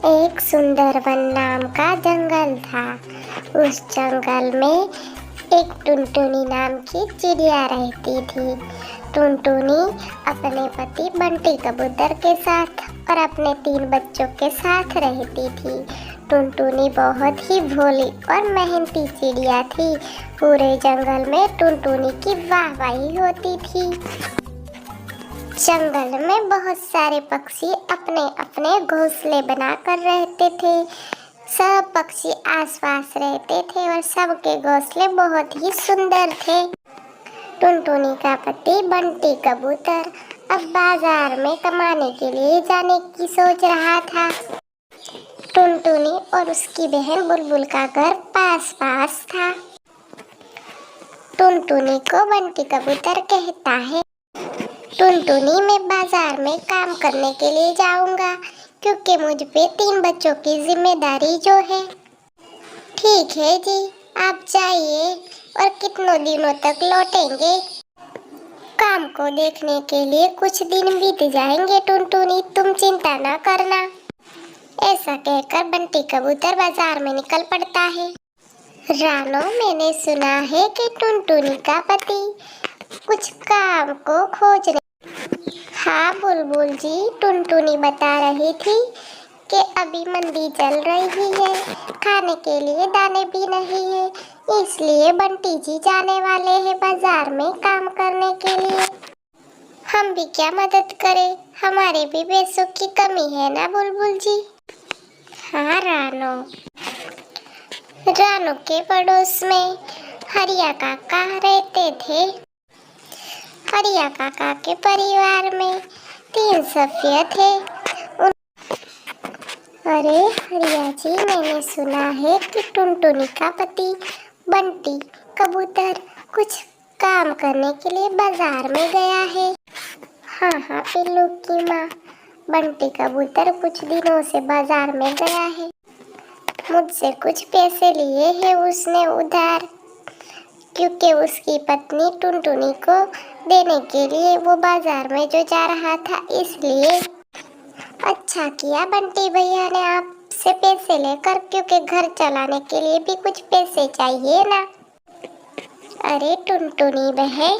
एक सुंदर वन नाम का जंगल था। उस जंगल में एक टुनटुनी नाम की चिड़िया रहती थी। टुनटुनी अपने पति बंटी कबूतर के साथ और अपने 3 बच्चों के साथ रहती थी। टुनटुनी बहुत ही भोली और मेहनती चिड़िया थी। पूरे जंगल में टुनटुनी की वाहवाही होती थी। जंगल में बहुत सारे पक्षी अपने अपने घोंसले बनाकर रहते थे। सब पक्षी आसपास रहते थे और सबके घोंसले बहुत ही सुंदर थे। टुनटुनी का पति बंटी कबूतर अब बाजार में कमाने के लिए जाने की सोच रहा था। टुनटुनी और उसकी बहन बुलबुल का घर पास पास था। टुनटुनी को बंटी कबूतर कहता है, टुनटुनी, मैं बाजार में काम करने के लिए जाऊंगा क्योंकि मुझ पे 3 बच्चों की जिम्मेदारी जो है। ठीक है जी, आप जाइए। और कितनों दिनों तक लौटेंगे? काम को देखने के लिए कुछ दिन बीत जाएंगे टुनटुनी, तुम चिंता ना करना। ऐसा कहकर बंटी कबूतर बाजार में निकल पड़ता है। रानो, मैंने सुना है कि टुनटुनी का पति कुछ काम को खोज। हाँ बुलबुल जी, टुनटुनी बता रही थी कि अभी मंदी चल रही है, खाने के लिए दाने भी नहीं है, इसलिए बंटी जी जाने वाले हैं बाजार में काम करने के लिए। हम भी क्या मदद करें, हमारे भी पैसों की कमी है ना बुलबुल जी। हाँ रानो। रानो के पड़ोस में हरिया काका रहते थे। हरिया काका के परिवार में 3 सदस्य थे। अरे हरिया जी, मैंने सुना है कि टुनटुनी का पति बंटी कबूतर कुछ काम करने के लिए बाजार में गया है। हाँ पिल्लू की माँ, बंटी कबूतर कुछ दिनों से बाजार में गया है। मुझसे कुछ पैसे लिए हैं उसने उधार, क्योंकि उसकी पत्नी टुनटुनी को देने के लिए वो बाजार में जो जा रहा था, इसलिए। अच्छा किया बंटी भैया ने आपसे पैसे लेकर, क्योंकि घर चलाने के लिए भी कुछ पैसे चाहिए ना। अरे टुनटुनी बहन,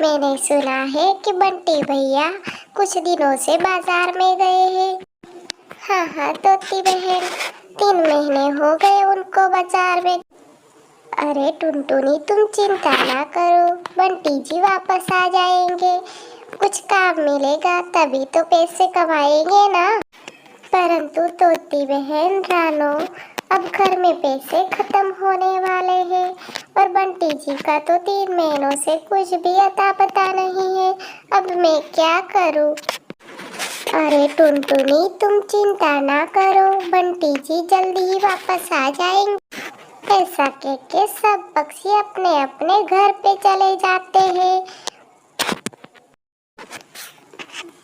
मैंने सुना है कि बंटी भैया कुछ दिनों से बाजार में गए हैं। हाँ तोती बहन, 3 महीने हो गए उनको बाजार में। अरे टुनटुनी, तुम चिंता ना करो, बंटी जी वापस आ जाएंगे। कुछ काम मिलेगा तभी तो पैसे कमाएंगे ना। परंतु तोती बहन रानो, अब घर में पैसे खत्म होने वाले हैं और बंटी जी का तो 3 महीनों से कुछ भी अता पता नहीं है। अब मैं क्या करूं? अरे टुनटुनी, तुम चिंता ना करो, बंटी जी जल्दी ही वापस आ जाएंगे। ऐसा कह के सब पक्षी अपने अपने घर पे चले जाते हैं।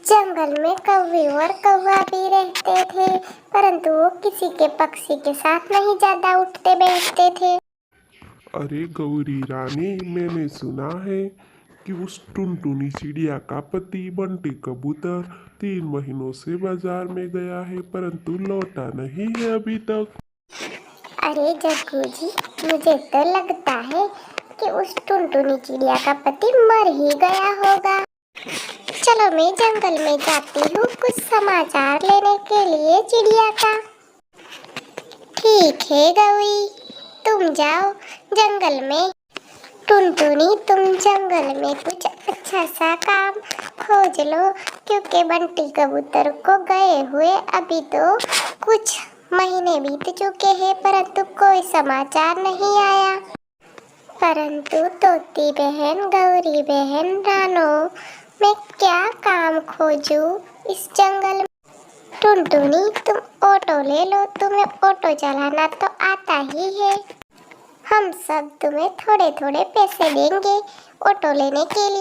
जंगल में कौवे और कौवा भी रहते थे, परंतु वो किसी के पक्षी के साथ नहीं ज्यादा उठते बैठते थे। अरे गौरी रानी, मैंने सुना है कि उस टुनटुनी चिड़िया का पति बंटी कबूतर 3 महीनों से बाजार में गया है, परंतु लौटा नहीं है अभी तक। अरे जग्गू जी, मुझे तो लगता है कि उस टुनटुनी चिड़िया का पति मर ही गया होगा। चलो मैं जंगल में जाती हूँ कुछ समाचार लेने के लिए चिड़िया का। ठीक है गौरी, तुम जाओ जंगल में। टुनटुनी, तुम जंगल में कुछ अच्छा सा काम खोज लो, क्योंकि बंटी कबूतर को गए हुए अभी तो कुछ महीने बीत चुके हैं, परंतु कोई समाचार नहीं आया। परंतु तोती बहन, गौरी बहन, रानो, मैं क्या काम खोजूं इस जंगल में? टुनटुनी, तुम ऑटो ले लो, तुम्हें ऑटो चलाना तो आता ही है। हम सब तुम्हें थोड़े थोड़े पैसे देंगे ऑटो लेने के लिए।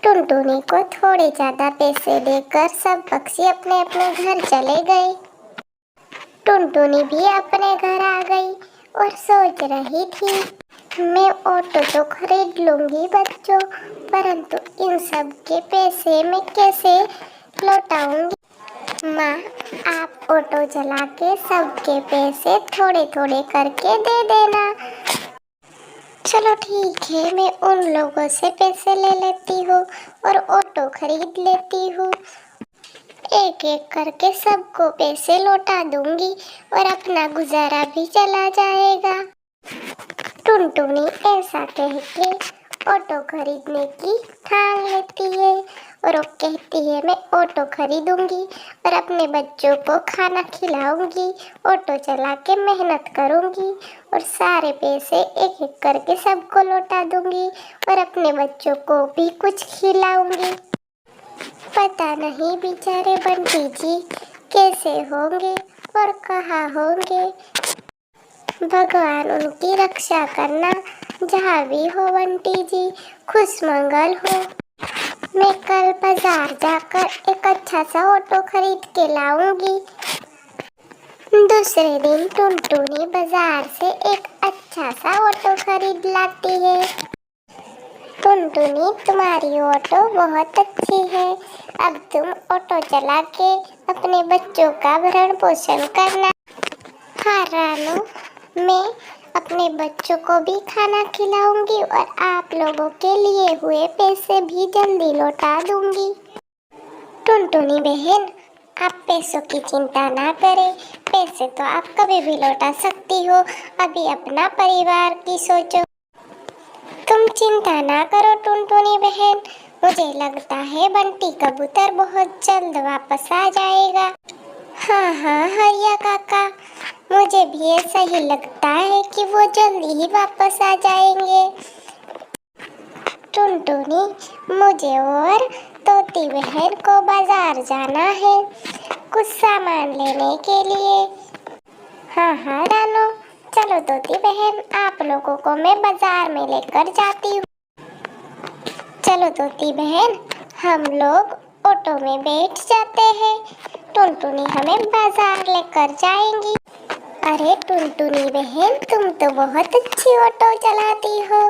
टुनटुनी को थोड़े ज्यादा पैसे देकर सब पक्षी अपने अपने घर चले गए। टुनटुनी भी अपने घर आ गई और सोच रही थी, मैं ऑटो तो खरीद लूंगी बच्चों, परंतु इन सब के पैसे मैं कैसे लौटाऊंगी? माँ, आप ऑटो चला के सबके पैसे थोड़े थोड़े करके दे देना। चलो ठीक है, मैं उन लोगों से पैसे ले लेती हूँ और ऑटो खरीद लेती हूँ। एक एक करके सबको पैसे लौटा दूंगी और अपना गुजारा भी चला जाएगा। टुनटुनी ऐसा कह के ऑटो खरीदने की ठान लेती है और वो कहती है मैं ऑटो खरीदूंगी और अपने बच्चों को खाना खिलाऊंगी, ऑटो चला के मेहनत करूंगी और सारे पैसे एक एक करके सबको लौटा दूंगी और अपने बच्चों को भी कुछ खिलाऊंगी। पता नहीं बेचारे बंटी जी कैसे होंगे और कहाँ होंगे। भगवान उनकी रक्षा करना, जहाँ भी हो बंटी जी खुश मंगल हो। मैं कल बाजार जाकर एक अच्छा सा ऑटो खरीद के लाऊंगी। दूसरे दिन टुनटुनी बाजार से एक अच्छा सा ऑटो खरीद लाती है। टुनटुनी तुम्हारी ऑटो बहुत अच्छी है, अब तुम ऑटो चला के अपने बच्चों का भरण पोषण करना। हाँ रानू, मैं अपने बच्चों को भी खाना खिलाऊंगी और आप लोगों के लिए हुए पैसे भी जल्दी लौटा दूंगी। टुनटुनी बहन, आप पैसों की चिंता ना करें, पैसे तो आप कभी भी लौटा सकती हो, अभी अपना परिवार की सोचो। तुम चिंता ना करो टुनटुनी बहन, मुझे लगता है बंटी कबूतर बहुत जल्द वापस आ जाएगा। हाँ हाँ हरिया काका, मुझे भी ऐसा ही लगता है कि वो जल्दी ही वापस आ जाएंगे। टुनटुनी, मुझे और तोती बहन को बाजार जाना है कुछ सामान लेने के लिए। हाँ हाँ रानू, चलो तोती बहन, आप लोगों को मैं बाजार में लेकर जाती हूँ। चलो तोती बहन, हम लोग ऑटो में बैठ जाते हैं, टुनटुनी हमें बाजार लेकर जाएंगी। अरे टुनटुनी बहन, तुम तो बहुत अच्छी ऑटो चलाती हो,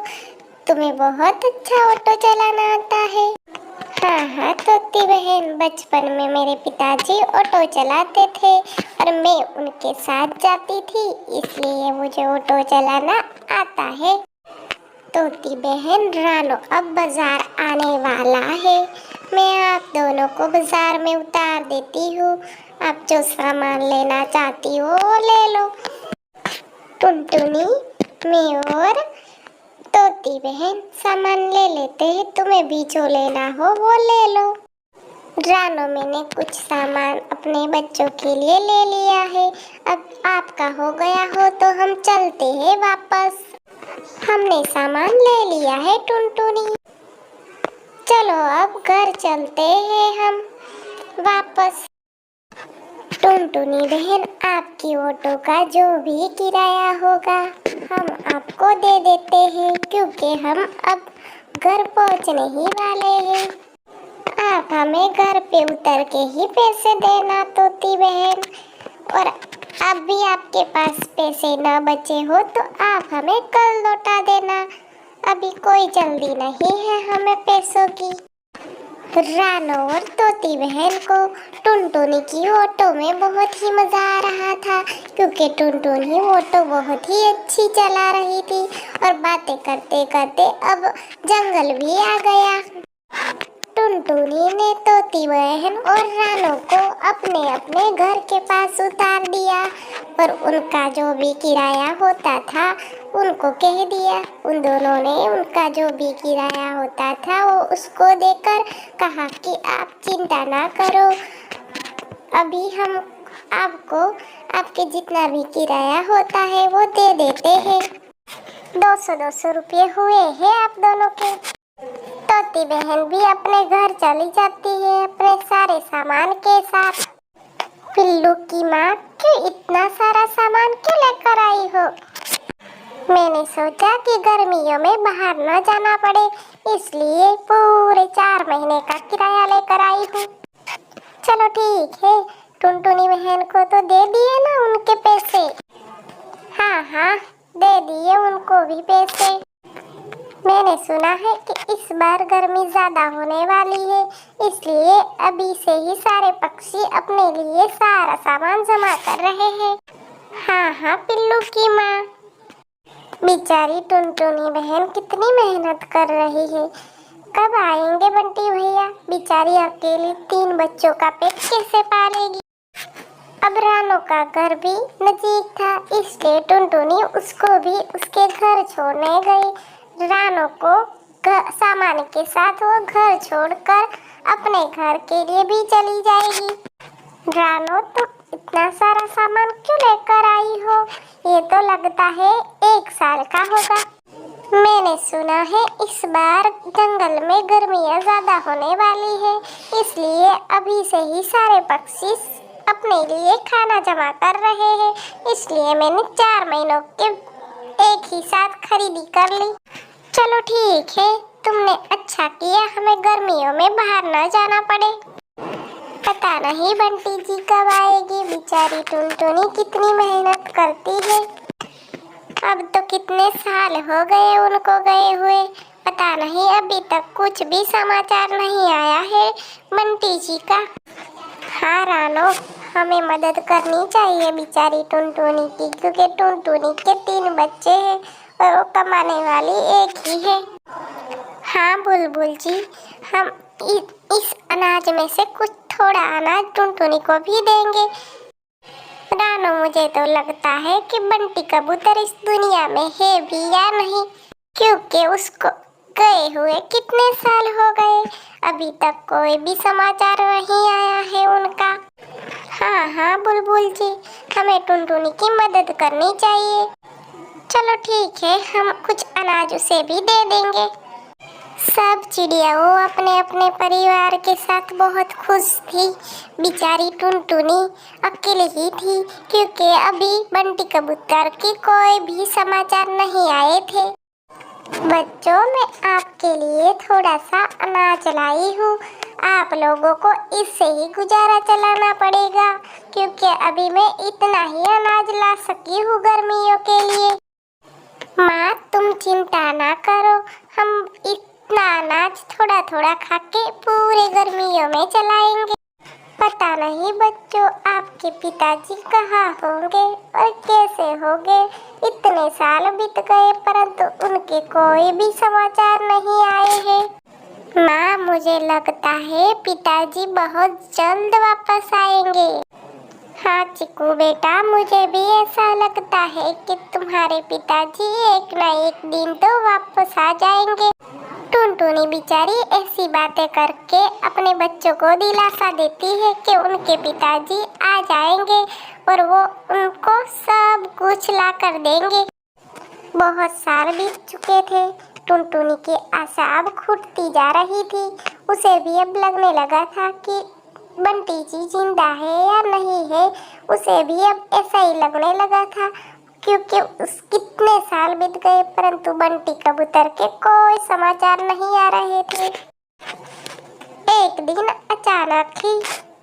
तुम्हें बहुत अच्छा ऑटो चलाना आता है। हाँ हाँ तोती बहन, बचपन में मेरे पिताजी ऑटो चलाते थे और मैं उनके साथ जाती थी, इसलिए मुझे ऑटो चलाना आता है। तोती बहन, रानू अब बाजार आने वाला है, मैं आप दोनों को बाजार में उतार देती हूँ, आप जो सामान लेना चाहती हो वो ले लो। टुनटुनी, मैं और तोती बहन सामान ले लेते हैं, तुम्हें भी जो लेना हो वो ले लो। रानू, मैंने कुछ सामान अपने बच्चों के लिए ले लिया है, अब आपका हो गया हो तो हम चलते हैं वापस। हमने सामान ले लिया है टुनटुनी, चलो अब घर चलते हैं हम वापस। टुनटुनी बहन, आपकी ऑटो का जो भी किराया होगा हम आपको दे देते हैं, क्योंकि हम अब घर पहुंचने ही वाले हैं। आप हमें घर पे उतर के ही पैसे देना तोती बहन, और अब भी आपके पास पैसे न बचे हो तो आप हमें कल लौटा देना, अभी कोई जल्दी नहीं है हमें पैसों की। रानू और तोती बहन को टुनटुनी की ऑटो में बहुत ही मजा आ रहा था, क्योंकि टुनटुनी ऑटो बहुत ही अच्छी चला रही थी और बातें करते करते अब जंगल भी आ गया। टुनटुनी ने तोती बहन और रानू को अपने अपने घर के पास उतार दिया और उनका जो भी किराया होता था उनको कह दिया। उन दोनों ने उनका जो भी किराया होता था वो उसको देकर कहा कि आप चिंता ना करो, अभी हम आपको आपके जितना भी किराया होता है वो दे देते हैं। 200-200 रुपये हुए हैं आप दोनों के। तोती बहन भी अपने घर चली जाती है अपने सारे सामान के साथ। पिल्लू की माँ, क्यों इतना सारा सामान क्यों लेकर आई हो? मैंने सोचा कि गर्मियों में बाहर न जाना पड़े, इसलिए पूरे 4 महीने का किराया लेकर आई हूँ। चलो ठीक है, टुनटुनी बहन को तो दे दिए ना उनके पैसे। हाँ हाँ दे दिए उनको भी पैसे। मैंने सुना है कि इस बार गर्मी ज्यादा होने वाली है, इसलिए अभी से ही सारे पक्षी अपने लिए सारा सामान जमा कर रहे हैं। हाँ हाँ पिल्लू की माँ, बेचारी टुनटुनी बहन कितनी मेहनत कर रही है। कब आएंगे बंटी भैया? बेचारी अकेली 3 बच्चों का पेट कैसे पालेगी? अब रानो का घर भी नजीक था, इसलिए टुनटुनी उसको भी उसके घर छोड़ने गई। रानो को सामान के साथ वो घर छोड़कर अपने घर के लिए भी चली जाएगी। रानो, तो इतना सारा सामान क्यों लेकर आई हो? ये तो लगता है 1 साल का होगा। मैंने सुना है इस बार जंगल में गर्मियाँ ज्यादा होने वाली है, इसलिए अभी से ही सारे पक्षी अपने लिए खाना जमा कर रहे हैं। इसलिए मैंने 4 महीनों के एक ही साथ खरीदी कर ली। चलो ठीक है, तुमने अच्छा किया, हमें गर्मियों में बाहर न जाना पड़े। पता नहीं बंटी जी कब आएगी, बेचारी टुनटुनी कितनी मेहनत करती है। अब तो कितने साल हो गए उनको गए हुए, पता नहीं अभी तक कुछ भी समाचार नहीं आया है बंटी जी का। हाँ रानो, हमें मदद करनी चाहिए बेचारी टुनटुनी की, क्योंकि टुनटुनी के 3 बच्चे हैं और वो कमाने वाली एक ही है। हाँ बुलबुल जी, हम इस अनाज में से कुछ थोड़ा अनाज टुनटुनी को भी देंगे। रानो, मुझे तो लगता है कि बंटी कबूतर इस दुनिया में है भी या नहीं, क्योंकि उसको गए हुए कितने साल हो गए, अभी तक कोई भी समाचार नहीं आया है उनका। हाँ हाँ बुलबुल जी, हमें टुनटुनी की मदद करनी चाहिए। चलो ठीक है, हम कुछ अनाज उसे भी दे देंगे। सब चिड़ियाओं अपने अपने परिवार के साथ बहुत खुश थी। बेचारी टुनटुनी अकेली ही थी, क्योंकि अभी बंटी कबूतर की कोई भी समाचार नहीं आए थे। बच्चों, मैं आपके लिए थोड़ा सा अनाज लाई हूँ, आप लोगों को इससे ही गुजारा चलाना पड़ेगा, क्योंकि अभी मैं इतना ही अनाज ला सकी हूँ गर्मियों के लिए। माँ, तुम चिंता ना करो, हम इतना अनाज थोड़ा थोड़ा खा के पूरे गर्मियों में चलाएंगे। पता नहीं बच्चों, आपके पिताजी कहाँ होंगे और कैसे होंगे, इतने साल बीत गए परंतु उनके कोई भी समाचार नहीं आए हैं। माँ, मुझे लगता है पिताजी बहुत जल्द वापस आएंगे। हाँ चिकू बेटा, मुझे भी ऐसा लगता है कि तुम्हारे पिताजी एक न एक दिन तो वापस आ जाएंगे। टुनटुनी बेचारी ऐसी बातें करके अपने बच्चों को दिलासा देती है कि उनके पिताजी आ जाएंगे और वो उनको सब कुछ ला कर देंगे। बहुत साल बीत चुके थे, टुनटुनी की आशा अब घुटती जा रही थी। उसे भी अब लगने लगा था कि बंटी जी जिंदा है या नहीं है, उसे भी अब ऐसा ही लगने लगा था, क्योंकि कितने साल बीत गए परंतु बंटी कबूतर के कोई समाचार नहीं आ रहे थे। एक दिन अचानक ही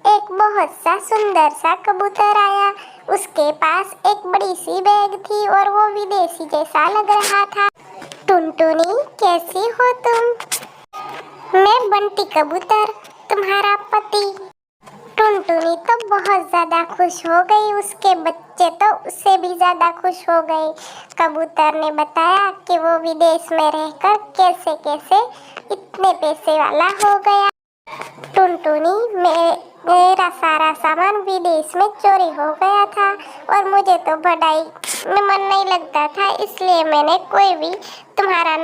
एक बहुत सा सुंदर सा कबूतर आया। उसके पास एक बड़ी सी बैग थी और वो विदेशी जैसा लग रहा था। टुनटुनी, कैसी हो तुम? मैं बंटी कबूतर, तुम्हारा पति। टुनटुनी तो बहुत ज्यादा खुश हो गई, उसके बच्चे तो उससे भी ज्यादा खुश हो गए। कबूतर ने बताया कि वो विदेश में रहकर कैसे कैसे इतने पैसे वाला हो गया। टुनटुनी, मेरा सारा सामान विदेश में चोरी हो गया था और मुझे तो पढ़ाई में मन नहीं लगता था, इसलिए मैंने कोई भी तुम्हारा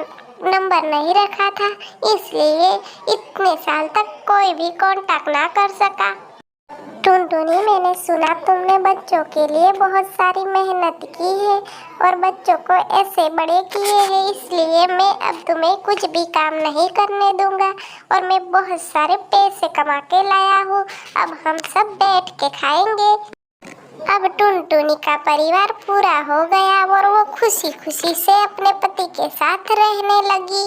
नंबर नहीं रखा था, इसलिए इतने साल तक कोई भी कांटेक्ट ना कर सका। टुनटुनी, मैंने सुना तुमने बच्चों के लिए बहुत सारी मेहनत की है और बच्चों को ऐसे बड़े किए हैं, इसलिए मैं अब तुम्हें कुछ भी काम नहीं करने दूंगा और मैं बहुत सारे पैसे कमा के लाया हूँ। अब हम सब बैठ के खाएंगे। अब टुनटुनी का परिवार पूरा हो गया और वो खुशी खुशी से अपने पति के साथ रहने लगी।